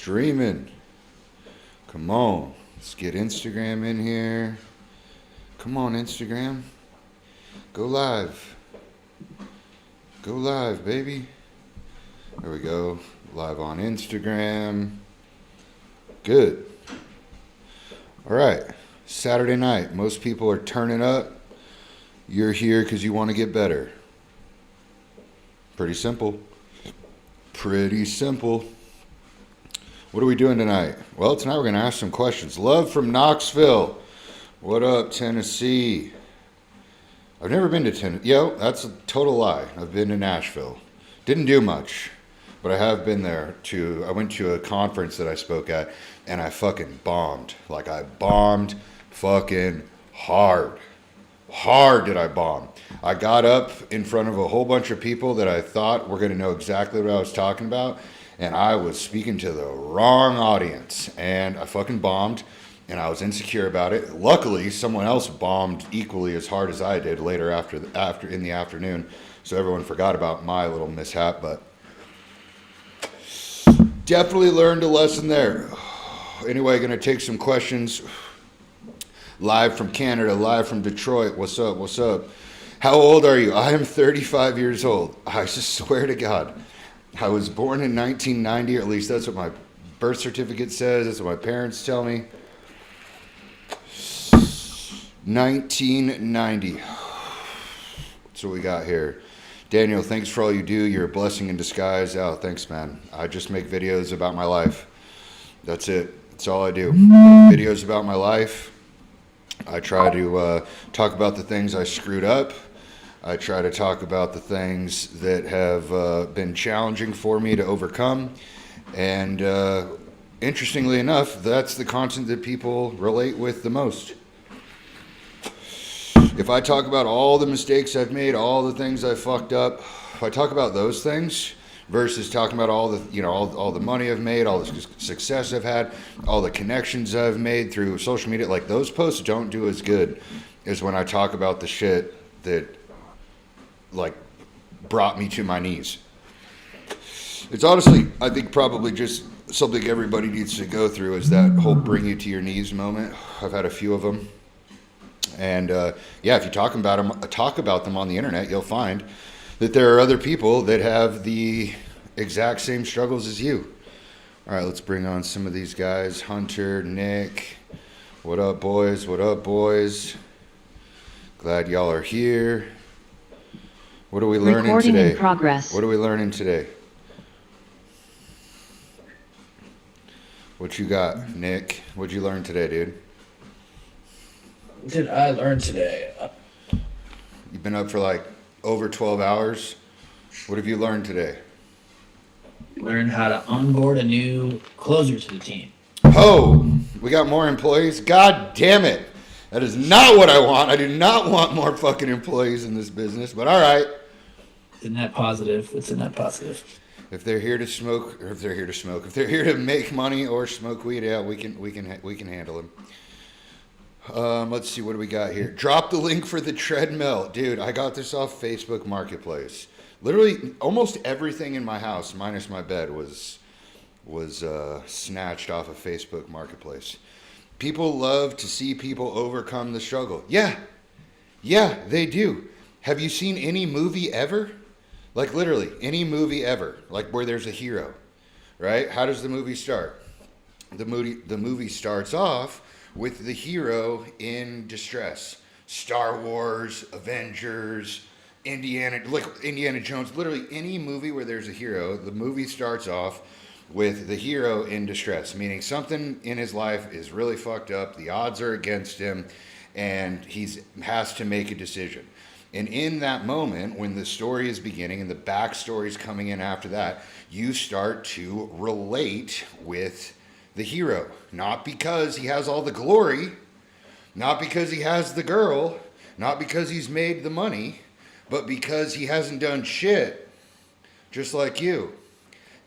streaming. Come on. Let's get Instagram in here. Come on, Instagram. Go live. Go live, baby. There we go. Live on Instagram. Good. All right. Saturday night. Most people are turning up. You're here because you want to get better. Pretty simple. Pretty simple. What are we doing tonight? Well, tonight we're going to ask some questions. Love from Knoxville. What up, Tennessee? I've never been to Tennessee. Yo, that's a total lie. I've been to Nashville. Didn't do much, but I have been there I went to a conference that I spoke at, and I fucking bombed. Like, I bombed fucking hard. Hard did I bomb. I got up in front of a whole bunch of people that I thought were going to know exactly what I was talking about, and I was speaking to the wrong audience, and I fucking bombed, and I was insecure about it. Luckily, someone else bombed equally as hard as I did later after in the afternoon, so everyone forgot about my little mishap, but definitely learned a lesson there. Anyway, going to take some questions. Live from Canada, live from Detroit. What's up? What's up? How old are you? I am 35 years old. I just swear to God. I was born in 1990, or at least that's what my birth certificate says. That's what my parents tell me. 1990. That's what we got here. Daniel, thanks for all you do. You're a blessing in disguise. Oh, thanks, man. I just make videos about my life. That's it. That's all I do. Videos about my life. I try to talk about the things I screwed up. I try to talk about the things that have been challenging for me to overcome. And interestingly enough, that's the content that people relate with the most. If I talk about all the mistakes I've made, all the things I fucked up, if I talk about those things versus talking about all the, all the money I've made, all the success I've had, all the connections I've made through social media, like those posts don't do as good as when I talk about the shit that like brought me to my knees. It's honestly, I think probably just something everybody needs to go through is that whole bring you to your knees moment. I've had a few of them. And if you talk about them on the internet, you'll find that there are other people that have the exact same struggles as you. All right, let's bring on some of these guys. Hunter, Nick, what up, boys? What up, boys? Glad y'all are here. What are we learning Recording today? In progress. What are we learning today? What you got, Nick? What'd you learn today, dude? What did I learn today? You've been up for like over 12 hours. What have you learned today? Learned how to onboard a new closer to the team. Oh, we got more employees? God damn it. That is not what I want. I do not want more fucking employees in this business, but all right. Isn't that positive? It's a net positive. If they're here to smoke, if they're here to make money or smoke weed, yeah, we can handle them. Let's see, what do we got here? Drop the link for the treadmill. Dude, I got this off Facebook Marketplace. Literally, almost everything in my house, minus my bed, was snatched off of Facebook Marketplace. People love to see people overcome the struggle. Yeah, they do. Have you seen any movie ever? Like, literally, any movie ever. Like, where there's a hero, right? How does the movie start? The movie starts off with the hero in distress. Star Wars, Avengers, Indiana Jones, literally any movie where there's a hero, the movie starts off with the hero in distress, meaning something in his life is really fucked up, the odds are against him, and he has to make a decision. And in that moment, when the story is beginning and the backstory is coming in after that, you start to relate with the hero, not because he has all the glory, not because he has the girl, not because he's made the money, but because he hasn't done shit, just like you.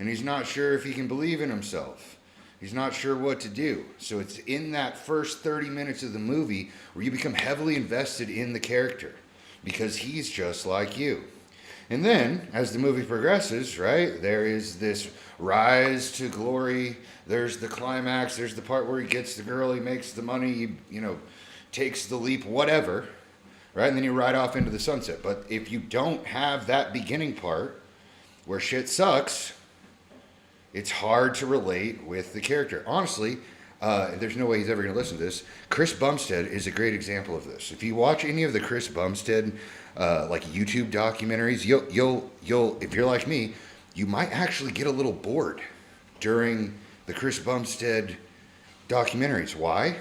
And he's not sure if he can believe in himself. He's not sure what to do. So it's in that first 30 minutes of the movie where you become heavily invested in the character because he's just like you. And then, as the movie progresses, right, there is this rise to glory. There's the climax. There's the part where he gets the girl, he makes the money, takes the leap, whatever, right? And then you ride off into the sunset. But if you don't have that beginning part where shit sucks, it's hard to relate with the character. Honestly, there's no way he's ever going to listen to this. Chris Bumstead is a great example of this. If you watch any of the Chris Bumstead like YouTube documentaries, you'll if you're like me, you might actually get a little bored during the Chris Bumstead documentaries. Why?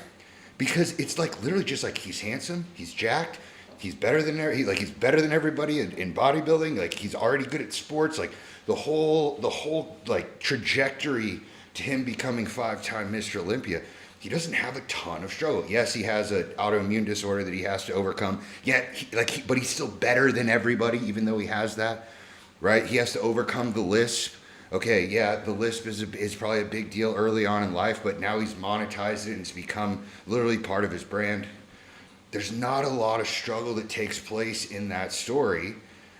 Because it's like literally just like he's handsome, he's jacked, he's better than he's better than everybody in bodybuilding. Like he's already good at sports. Like the whole like trajectory to him becoming 5-time Mr. Olympia, he doesn't have a ton of struggle. Yes, he has an autoimmune disorder that he has to overcome. But he's still better than everybody, even though he has that, right? He has to overcome the lisp. Okay, yeah, the lisp is probably a big deal early on in life, but now he's monetized it and it's become literally part of his brand. There's not a lot of struggle that takes place in that story.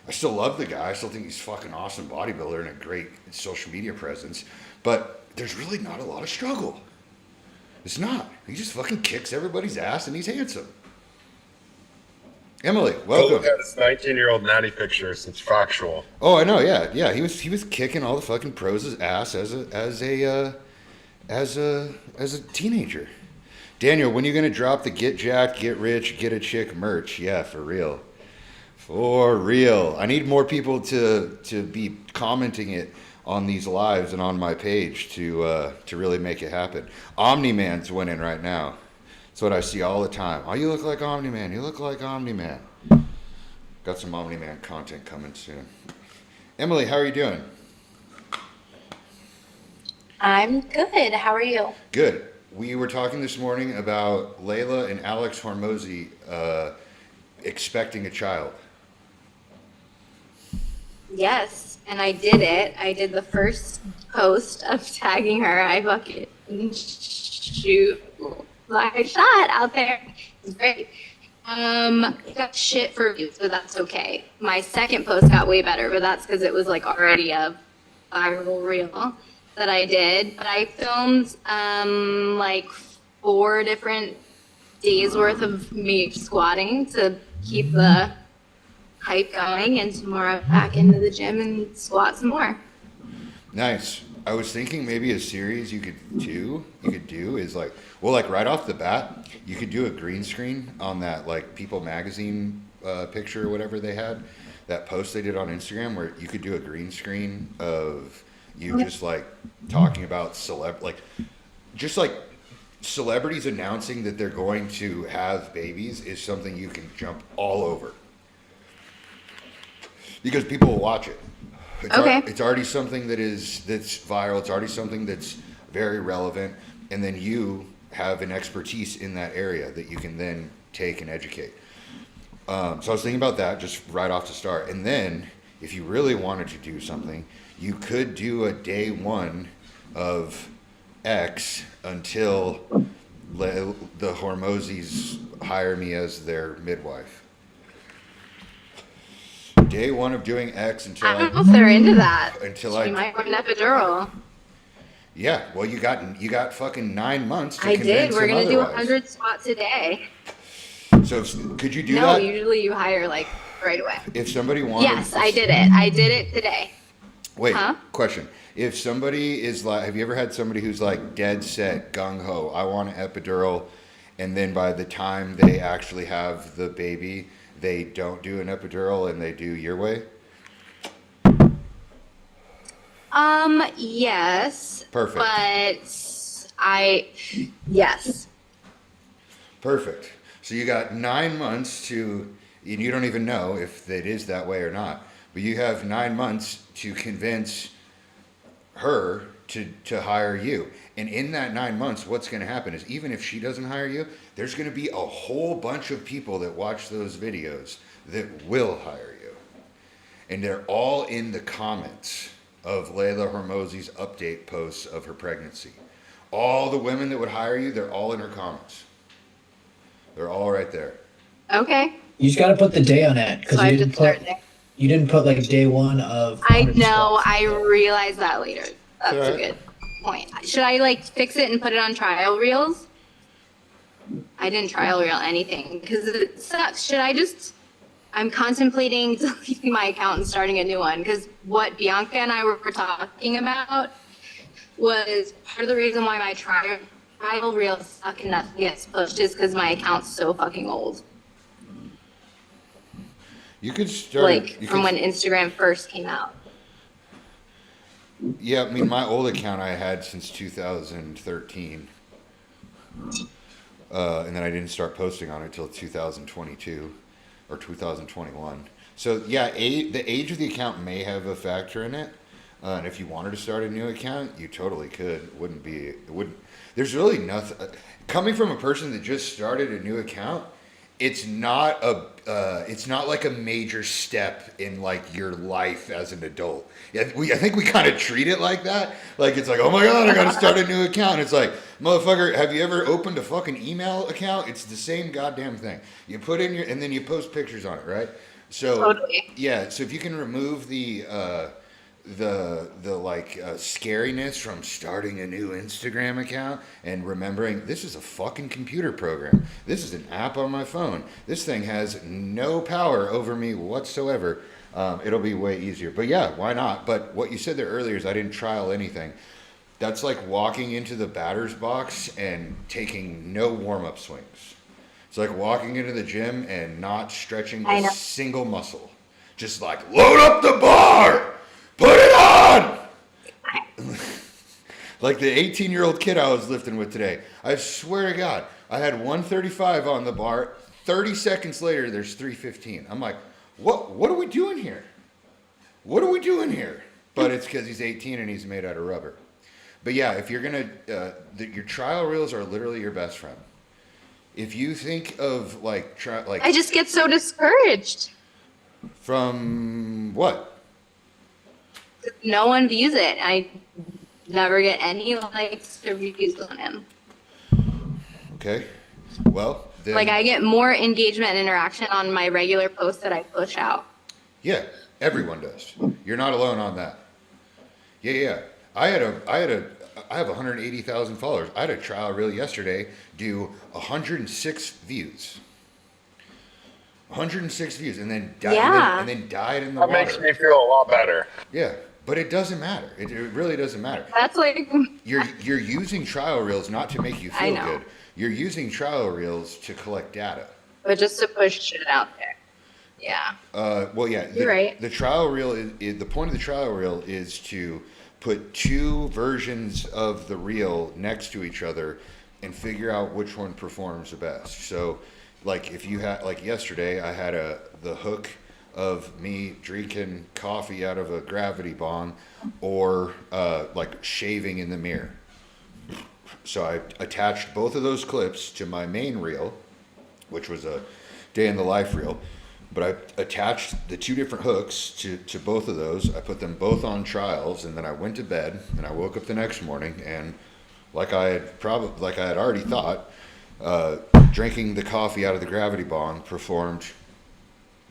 I still love the guy. I still think he's a fucking awesome bodybuilder and a great social media presence. But there's really not a lot of struggle. It's not. He just fucking kicks everybody's ass and he's handsome. Emily, welcome. Look at this 19-year-old natty pictures. It's factual. Oh, I know. Yeah. He was kicking all the fucking pros' ass as a teenager. Daniel, when are you gonna drop the get jacked, get rich, get a chick merch? Yeah, for real. For real. I need more people to be commenting it on these lives and on my page to really make it happen. Omni-Man's winning right now. That's what I see all the time. Oh, you look like Omni-Man. You look like Omni-Man. Got some Omni-Man content coming soon. Emily, how are you doing? I'm good. How are you? Good. We were talking this morning about Layla and Alex Hormozi expecting a child. Yes, and I did it. I did the first post of tagging her. I fucking shoot like a shot out there. It's great. Got shit for views, but that's okay. My second post got way better, but that's because it was like already a viral reel that I did. But I filmed like 4 different days worth of me squatting to keep the hype going, and tomorrow back into the gym and squat some more. Nice. I was thinking maybe a series you could do is like right off the bat, you could do a green screen on that like People magazine picture or whatever they had, that post they did on Instagram, where you could do a green screen of you just like talking about celebrities announcing that they're going to have babies is something you can jump all over. Because people will watch it. It's already something that's viral. It's already something that's very relevant. And then you have an expertise in that area that you can then take and educate. So I was thinking about that just right off the start. And then if you really wanted to do something, you could do a day 1 of X until the Hormozis hire me as their midwife. Day 1 of doing X until I don't know if they're into that. Until you might want an epidural. Yeah, well, you got fucking 9 months to I convince did. We're them gonna do otherwise. 100 squats a day. So could you do No, that? usually you hire like right away. If somebody wanted. Yes, I did it. I did it today. Wait, Huh? question. If somebody is like, have you ever had somebody who's like dead set, gung ho, I want an epidural, and then by the time they actually have the baby, they don't do an epidural and they do your way? Yes. Perfect. But yes. Perfect. So you got 9 months to, and you don't even know if it is that way or not, but you have 9 months to convince her to hire you. And in that 9 months, what's going to happen is, even if she doesn't hire you, there's going to be a whole bunch of people that watch those videos that will hire you. And they're all in the comments of Layla Hormozi's update posts of her pregnancy. All the women that would hire you, they're all in her comments. They're all right there. Okay. You just got to put the day on it So because I you have to didn't start put. there. You didn't put like day one of. I 100 know. squats. I realized that later. That's a Alright. good point. Should I like fix it and put it on trial reels? I didn't trial reel anything because it sucks. Should I just? I'm contemplating deleting my account and starting a new one because what Bianca and I were talking about was part of the reason why my trial reels suck and nothing gets pushed is because my account's so fucking old. You could start. Like you from could- when Instagram first came out. Yeah, I mean, my old account I had since 2013. And then I didn't start posting on it until 2022 or 2021. So, yeah, the age of the account may have a factor in it. And if you wanted to start a new account, you totally could. It wouldn't, there's really nothing. Coming from a person that just started a new account, it's not like a major step in like your life as an adult. I think we kind of treat it like that. Like it's like, oh my god, I got to start a new account. It's like, motherfucker, have you ever opened a fucking email account? It's the same goddamn thing. You put in and then you post pictures on it, right? So Totally. yeah, so if you can remove the scariness from starting a new Instagram account and remembering this is a fucking computer program. This is an app on my phone. This thing has no power over me whatsoever. It'll be way easier. But yeah, why not? But what you said there earlier is I didn't trial anything. That's like walking into the batter's box and taking no warm-up swings. It's like walking into the gym and not stretching I a know. single muscle. Just like load up the bar! Put it on! Like the 18-year-old kid I was lifting with today. I swear to God, I had 135 on the bar. 30 seconds later, there's 315. I'm like, what are we doing here? What are we doing here? But it's because he's 18 and he's made out of rubber. But yeah, if you're going to, your trial reels are literally your best friend. If you think of I just get so discouraged. from what? No one views it. I never get any likes or views on him. Okay. Well, then, Like I get more engagement and interaction on my regular posts that I push out. yeah, everyone does. You're not alone on that. Yeah. I have 180,000 followers. I had a trial reel yesterday do 106 views. 106 views and then died, Yeah. and then died in the That water. makes me feel a lot better. Yeah, but it doesn't matter. It really doesn't matter. That's like You're using trial reels not to make you I feel know. good. You're using trial reels to collect data. but just to push shit out there. Yeah. Well, yeah. You're right. The trial reel is the point of the trial reel is to put two versions of the reel next to each other and figure out which one performs the best. So, like if you had like yesterday, I had the hook of me drinking coffee out of a gravity bong, or like shaving in the mirror. So I attached both of those clips to my main reel, which was a day in the life reel. But I attached the two different hooks to both of those. I put them both on trials, and then I went to bed. And I woke up the next morning, and like I had already thought, drinking the coffee out of the gravity bong performed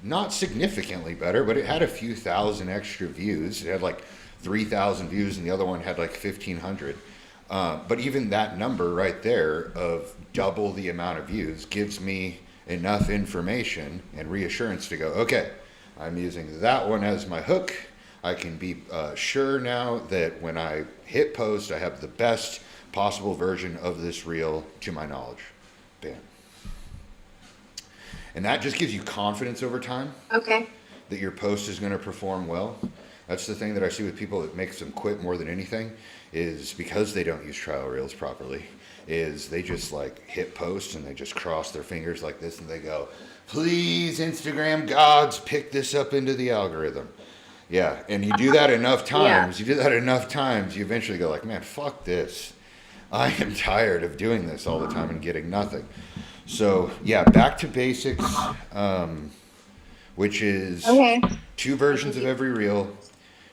not significantly better, but it had a few thousand extra views. It had like 3,000 views, and the other one had like 1,500. But even that number right there of double the amount of views gives me enough information and reassurance to go, okay, I'm using that one as my hook. I can be sure now that when I hit post, I have the best possible version of this reel to my knowledge. Bam. And that just gives you confidence over time Okay. that your post is going to perform well. That's the thing that I see with people that makes them quit more than anything, is because they don't use trial reels properly, is they just like hit post and they just cross their fingers like this and they go, please Instagram gods, pick this up into the algorithm. Yeah, and you do that enough times, you eventually go like, man, fuck this. I am tired of doing this all the time and getting nothing. So yeah, back to basics, which is Okay. two versions of every reel,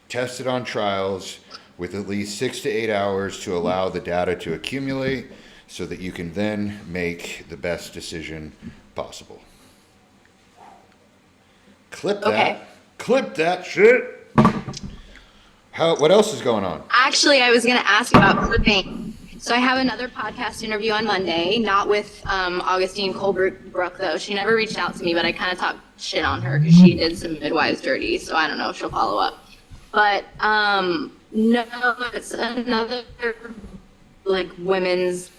tested on trials with at least 6 to 8 hours to allow the data to accumulate so that you can then make the best decision possible. Clip that. Okay. Clip that shit. What else is going on? Actually, I was going to ask about clipping. So I have another podcast interview on Monday, not with Augustine Colebrook, though. She never reached out to me, but I kind of talked shit on her because she did some midwives dirty, so I don't know if she'll follow up. But no, it's another like women's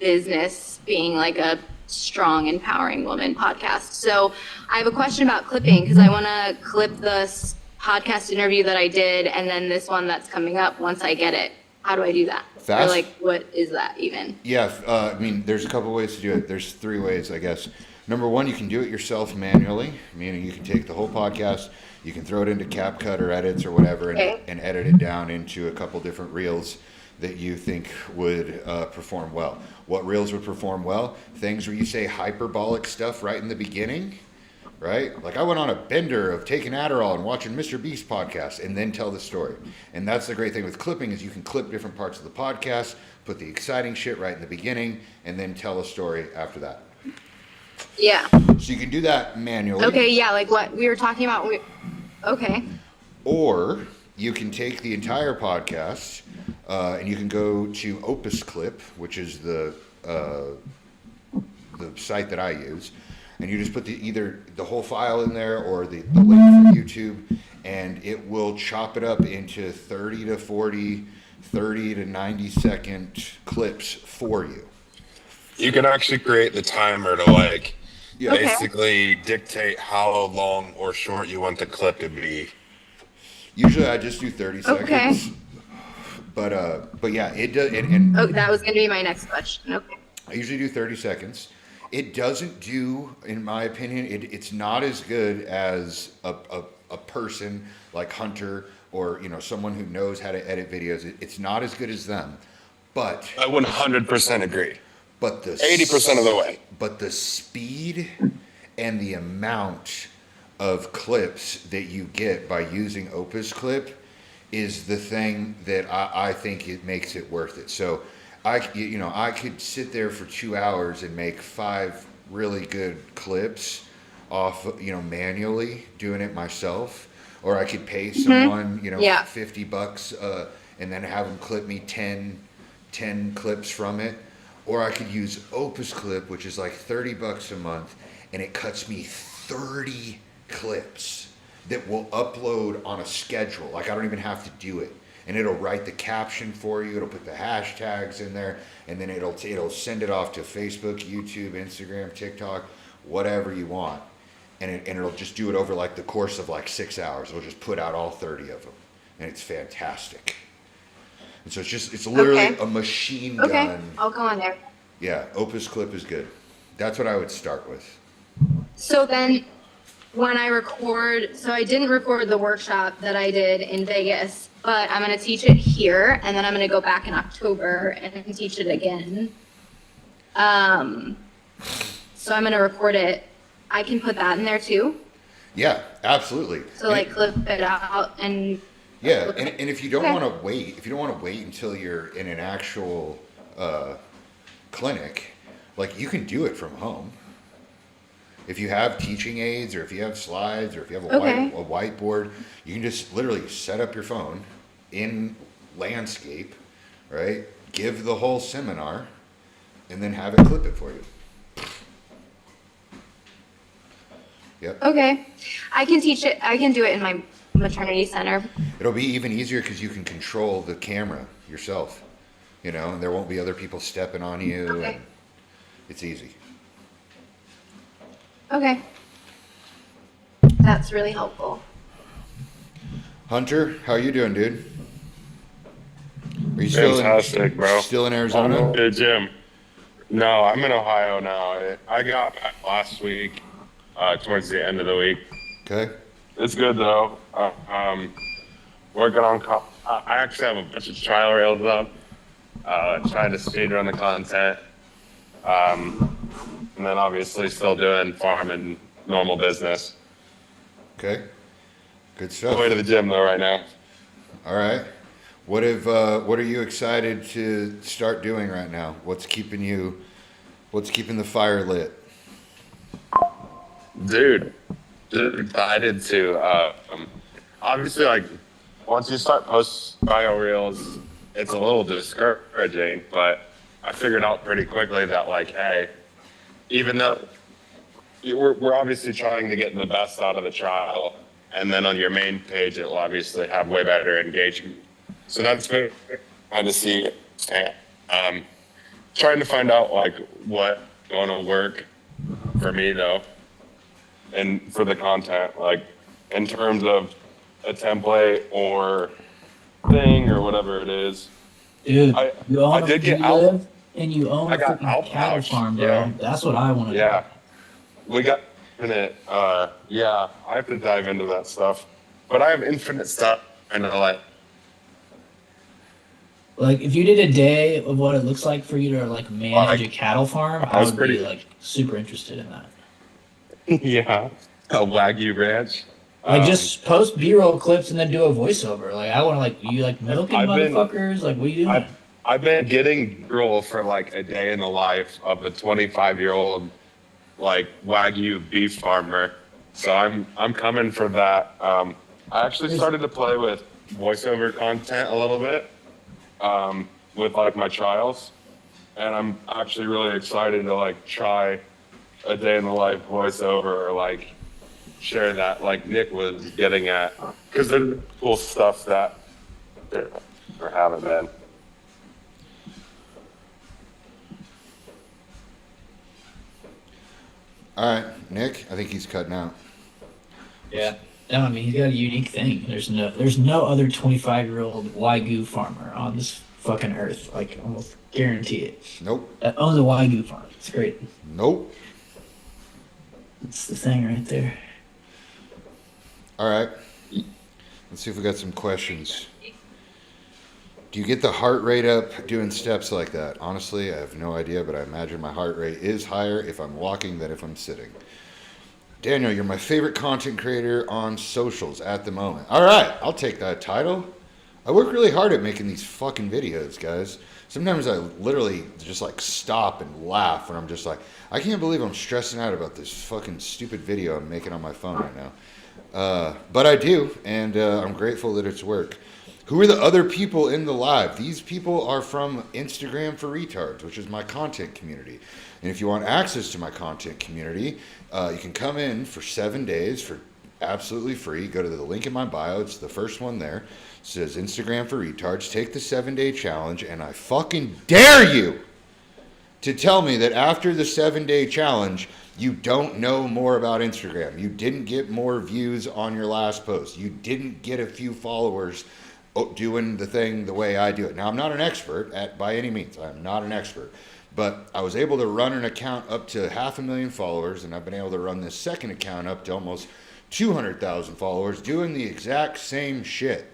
business being like a strong, empowering woman podcast. So I have a question about clipping because I want to clip the podcast interview that I did and then this one that's coming up once I get it. How do I do that? Fast? Or like, what is that even? Yeah, I mean, there's a couple ways to do it. There's 3 ways, I guess. Number 1, you can do it yourself manually, meaning you can take the whole podcast, you can throw it into CapCut or Edits or whatever, and edit it down into a couple different reels that you think would perform well. What reels would perform well? Things where you say hyperbolic stuff right in the beginning, right? Like I went on a bender of taking Adderall and watching Mr. Beast podcast and then tell the story. And that's the great thing with clipping is you can clip different parts of the podcast, put the exciting shit right in the beginning, and then tell a story after that. Yeah. So you can do that manually. Okay, yeah, like what we were talking about. Okay. Or you can take the entire podcast and you can go to Opus Clip, which is the site that I use, and you just put either the whole file in there or the link from YouTube, and it will chop it up into 30 to 40, 30 to 90 second clips for you. You can actually create the timer to like Yeah. Okay. basically dictate how long or short you want the clip to be. Usually I just do 30 seconds. Okay. But yeah, it does. And Oh, that was going to be my next question. Okay. I usually do 30 seconds. It doesn't do, in my opinion, it's not as good as a person like Hunter or someone who knows how to edit videos. It's not as good as them, but I 100% agree. the 80% of the way. But the speed and the amount of clips that you get by using Opus Clip is the thing that I think it makes it worth it. So I could sit there for 2 hours and make 5 really good clips off, manually doing it myself, or I could pay someone, Yeah. $50, and then have them clip me 10 clips from it. Or I could use Opus Clip, which is like $30 a month, and it cuts me 30 clips that will upload on a schedule. Like I don't even have to do it. And it'll write the caption for you. It'll put the hashtags in there, and then it'll send it off to Facebook, YouTube, Instagram, TikTok, whatever you want. And it'll just do it over like the course of like 6 hours. It'll just put out all 30 of them, and it's fantastic. And so it's literally Okay. a machine gun. Okay. I'll go on there. Yeah, Opus Clip is good. That's what I would start with. So then when I record, so I didn't record the workshop that I did in Vegas, but I'm going to teach it here, and then I'm going to go back in October and teach it again. So I'm going to record it. I can put that in there too. Yeah, absolutely. So like clip it out and Yeah, and if you don't Okay. want to wait until you're in an actual clinic, like you can do it from home. If you have teaching aids, or if you have slides, or if you have Okay. a whiteboard, you can just literally set up your phone in landscape, right? Give the whole seminar, and then have it clip it for you. Yep. okay. I can teach it. I can do it in my maternity center. It'll be even easier because you can control the camera yourself, and there won't be other people stepping on you. Okay. And it's easy. Okay. That's really helpful. Hunter, how you doing, dude? Are you still Fantastic, bro. still in I'm Arizona? at the gym. No, I'm in Ohio now. I got back last week, towards the end of the week. Okay. It's good though. Working on. I actually have a bunch of trial rails up. Trying to speed run the content. And then obviously still doing farm and normal business. Okay. Good Way stuff. to the gym though right now. All right. What are you excited to start doing right now? What's keeping the fire lit? Dude, decided to obviously, like, once you start post bio reels, it's a little discouraging, but I figured out pretty quickly that, like, hey, even though we're obviously trying to get the best out of the trial, and then on your main page, it will obviously have way better engagement. So that's been fun to see. Trying to find out, like, what going to work for me, though, and for the content, like, in terms of a template or thing or whatever it is. Dude, I- you own I did get you out- live and you own I a got freaking out cattle pouch, farm, bro. yeah. That's what I want to Yeah, we got infinite. Yeah, I have to dive into that stuff, but I have infinite stuff, and like, do. Like, if you did a day of what it looks like for you to like manage Like, a cattle farm, I I was would pretty- be like super interested in that. yeah, a Wagyu ranch. Like, just post B-roll clips and then do a voiceover. Like, I want to like you like milking I've been- motherfuckers. Like, what are you doing? I've been getting B-roll for like a day in the life of a 25-year-old like Wagyu beef farmer. So I'm coming for that. I actually started to play with voiceover content a little bit with like my trials, and I'm actually really excited to like try a day in the life voiceover or like share that like Nick was getting at, because there's cool stuff that there haven't been. All right, Nick. I think he's cutting out. Yeah. No, I mean he's got a unique thing. There's no other 25-year-old Wagyu farmer on this fucking earth. Like, almost guarantee it. Nope. That owns a Wagyu farm. It's great. Nope. It's the thing right there. All right. Let's see if we got some questions. Do you get the heart rate up doing steps like that? Honestly, I have no idea, but I imagine my heart rate is higher if I'm walking than if I'm sitting. Daniel, you're my favorite content creator on socials at the moment. All right, I'll take that title. I work really hard at making these fucking videos, guys. Sometimes I literally just like stop and laugh when I'm just like, I can't believe I'm stressing out about this fucking stupid video I'm making on my phone right now. But I do, and I'm grateful that it's work. Who are the other people in the live? These people are from Instagram for Retards, which is my content community. And if you want access to my content community, you can come in for 7 days for absolutely free. Go to the link in my bio. It's the first one there. It says Instagram for Retards. Take the 7-day challenge, and I fucking dare you to tell me that after the 7-day challenge, you don't know more about Instagram. You didn't get more views on your last post. You didn't get a few followers doing the thing the way I do it. Now, I'm not an expert by any means. I'm not an expert. But I was able to run an account up to 500,000 followers, and I've been able to run this second account up to almost 200,000 followers doing the exact same shit.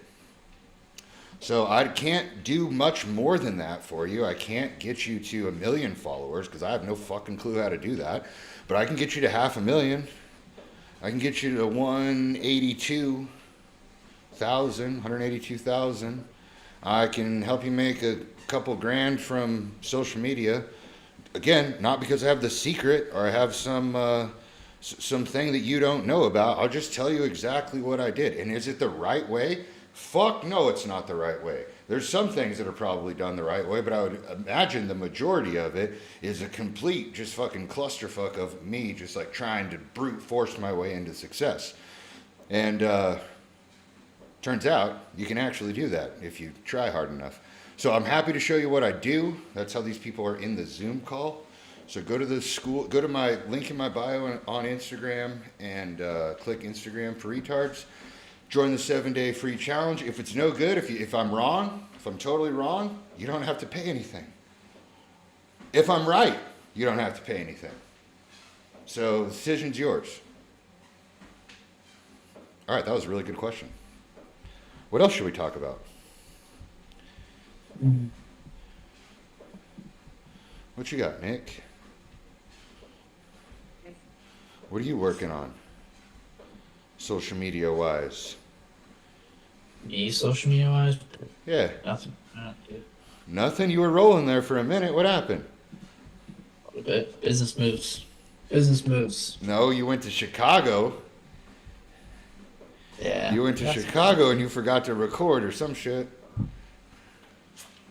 So I can't do much more than that for you. I can't get you to 1 million followers because I have no fucking clue how to do that. But I can get you to 500,000. I can get you to 182,000. I can help you make a couple grand from social media. Again, not because I have the secret or I have some thing that you don't know about. I'll just tell you exactly what I did. And is it the right way? Fuck no, it's not the right way. There's some things that are probably done the right way, but I would imagine the majority of it is a complete just fucking clusterfuck of me just like trying to brute force my way into success. And turns out you can actually do that if you try hard enough. So I'm happy to show you what I do. That's how these people are in the Zoom call. So go to my link in my bio on Instagram and click Instagram for Retards. Join the 7-day free challenge. If it's no good, if I'm wrong, if I'm totally wrong, you don't have to pay anything. If I'm right, you don't have to pay anything. So the decision's yours. All right, that was a really good question. What else should we talk about? What you got, Nick? What are you working on? Social media wise? Me, social media wise, Yeah. nothing. Dude. Nothing? You were rolling there for a minute. What happened? A little bit. Business moves. Business moves. No, you went to Chicago Yeah. You went to That's- Chicago and you forgot to record or some shit.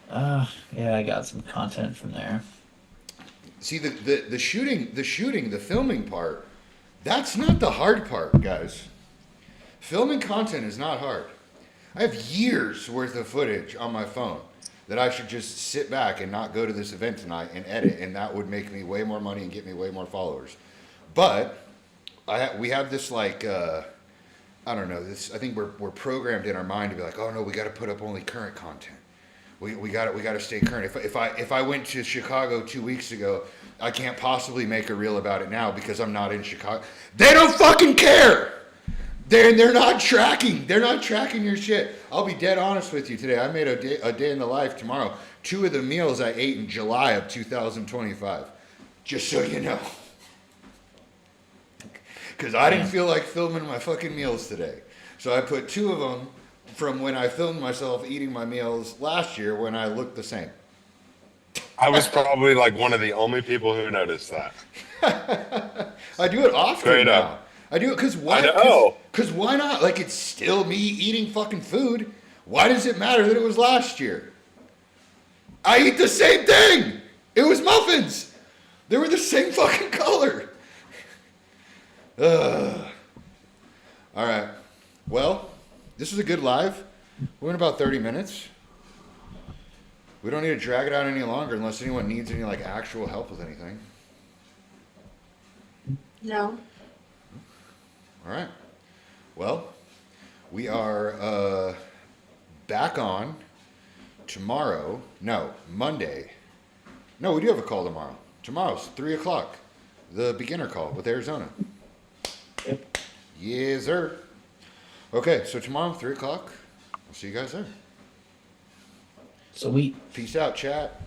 Yeah, I got some content from there. See, the shooting, the filming part, that's not the hard part, guys. Filming content is not hard. I have years worth of footage on my phone that I should just sit back and not go to this event tonight and edit, and that would make me way more money and get me way more followers. But we have this like I don't know. This I think we're programmed in our mind to be like, oh no, we got to put up only current content. We got to stay current. If I went to Chicago 2 weeks ago, I can't possibly make a reel about it now because I'm not in Chicago. They don't fucking care. They're not tracking. They're not tracking your shit. I'll be dead honest with you today. I made a day in the life tomorrow. 2 of the meals I ate in July of 2025. Just so you know. Because I didn't feel like filming my fucking meals today. So I put 2 of them from when I filmed myself eating my meals last year when I looked the same. I was probably like one of the only people who noticed that. I do it often Straight now. up. I do it because why? I know. Because why not? Like, it's still me eating fucking food. Why does it matter that it was last year? I eat the same thing. It was muffins. They were the same fucking color. Ugh. All right. Well, this was a good live. We went about 30 minutes. We don't need to drag it out any longer unless anyone needs any like actual help with anything. No. All right. Well, we are back on tomorrow. No, Monday. No, we do have a call tomorrow. Tomorrow's 3 o'clock. The beginner call with Arizona. Yep. Yes, sir. Okay, so tomorrow, 3 o'clock. I'll see you guys there. Sweet. Peace out, chat.